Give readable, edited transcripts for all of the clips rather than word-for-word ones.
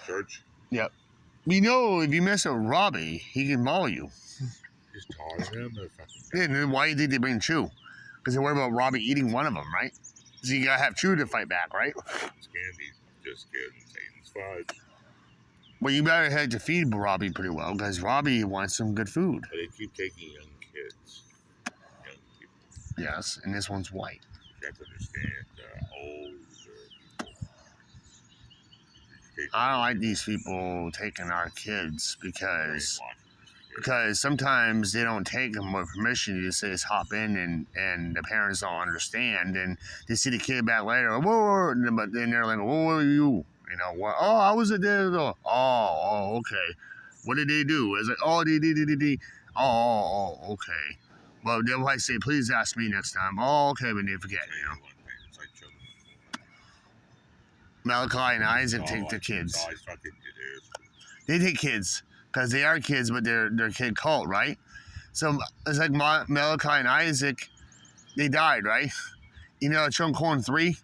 church. Yep. You know, if you mess with Robbie, he can maul you. Just taller than him, Yeah, and then why do you think they bring Chew? Because they're worried about Robbie eating one of them, right? So you gotta have Chew to fight back, right? It's candy. Just kidding. Satan's fudge. Well, you better head to feed Robbie pretty well, because Robbie wants some good food. But they keep taking young kids. Young people. Yes, and this one's white. You have to understand older people. I don't like these people taking our kids because sometimes they don't take them with permission. You just say, hop in, and the parents don't understand, and they see the kid back later, whoa, but then they're like, whoa, you? You know, what? Oh, I was there. Oh, okay. What did they do? It's like, oh, they. Oh, okay. Well, they'll probably say, please ask me next time. Oh, okay, but they forget, you know. Malachi and Isaac take the kids. They take kids because they are kids, but they're kid cult, right? So it's like Malachi and Isaac, they died, right? You know, Children of Corn 3.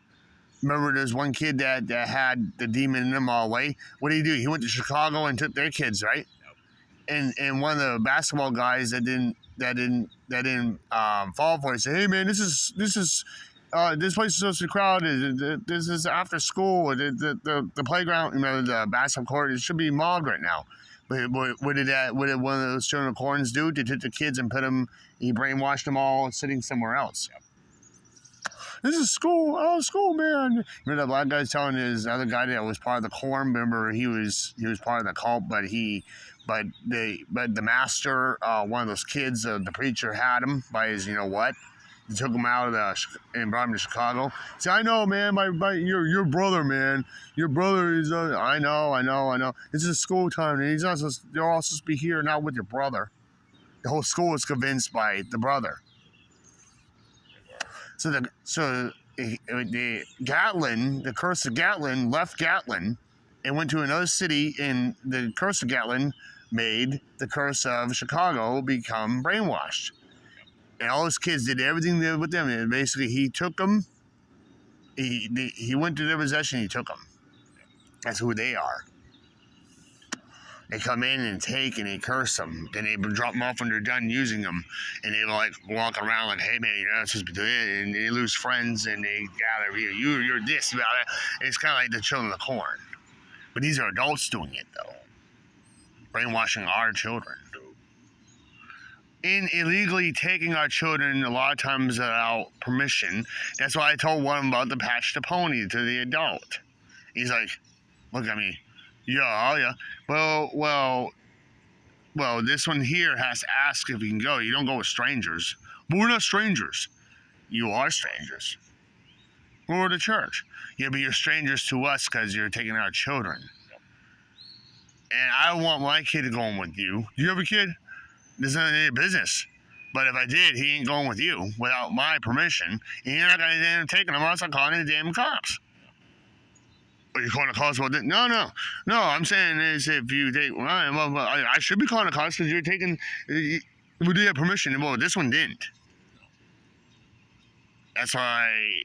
Remember, there's one kid that had the demon in them all the way. What did he do? He went to Chicago and took their kids, right? And one of the basketball guys that didn't fall for it said, "Hey man, this place is supposed to be crowded. This is after school. The playground, you know, the basketball court, it should be mobbed right now." But what did one of those Children of Corns do? They took the kids and he brainwashed them all sitting somewhere else. This is school. Oh, school, man. Remember that black guy telling his other guy that was part of the Corn? Remember, he was part of the cult, but the master, one of those kids, the preacher had him by his, you know what? He took him out of and brought him to Chicago. He said, I know, man, your brother, man. Your brother is, I know. This is school time, and they're all supposed to be here, not with your brother. The whole school is convinced by the brother. So the Gatlin, the curse of Gatlin, left Gatlin and went to another city, and the curse of Gatlin made the curse of Chicago become brainwashed. And all his kids did everything with them. And basically, he took them. He went to their possession. He took them. That's who they are. They come in and take, and they curse them. Then they drop them off when they're done using them. And they like walk around like, hey man, you're not supposed to be doing it. And they lose friends, and they gather, you're this, about it. And it's kind of like the Children of the Corn. But these are adults doing it, though. Brainwashing our children. And illegally taking our children a lot of times without permission. That's why I told one about the patch the pony to the adult. He's like, look at me. Yeah. Well, this one here has to ask if you can go. You don't go with strangers. But we're not strangers. You are strangers. We're the church. Yeah, but you're strangers to us because you're taking our children. And I want my kid to go in with you. Do you have a kid? This is none of your business. But if I did, he ain't going with you without my permission. And you're not going to end up taking him. I'll call the damn cops. Are you calling the cops about that? No. I'm saying is if you take, well, I should be calling the cops because you're taking. We do have permission. Well, this one didn't. That's why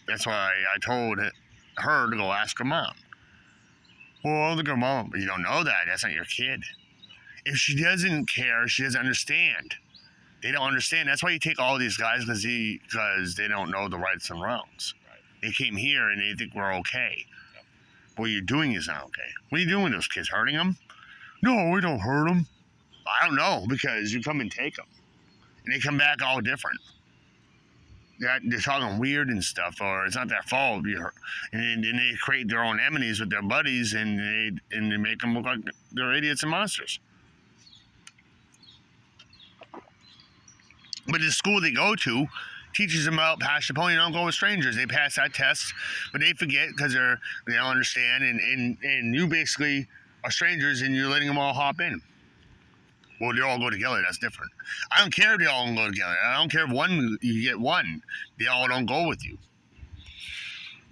I told her to go ask her mom. Well, look at her mom. But you don't know that. That's not your kid. If she doesn't care, she doesn't understand. They don't understand. That's why you take all these guys because they don't know the rights and wrongs. Right. They came here and they think we're okay. What you're doing is not okay. What are you doing with those kids? Hurting them? No, we don't hurt them. I don't know, because you come and take them. And they come back all different. They're talking weird and stuff, or it's not their fault. And then they create their own enemies with their buddies, and they make them look like they're idiots and monsters. But the school they go to teaches them about pass the pony, don't go with strangers. They pass that test, but they forget because they don't understand, and you basically are strangers and you're letting them all hop in. Well, they all go together. That's different. I don't care if they all don't go together. I don't care if you get one. They all don't go with you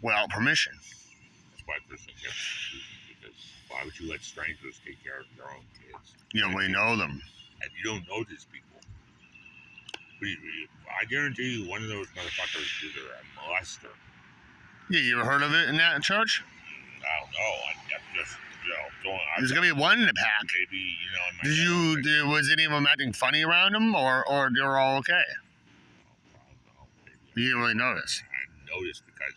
without permission. That's why Christian gets because why would you let strangers take care of your own kids? You don't really know them. And you don't know these people. I guarantee you one of those motherfuckers is either a molester. Yeah, you ever heard of it in that church? I don't know. I'm just, There's gonna be one in the pack. Maybe, you know. Was any of them acting funny around him, or they were all okay? I don't know. Maybe You didn't really notice. I noticed because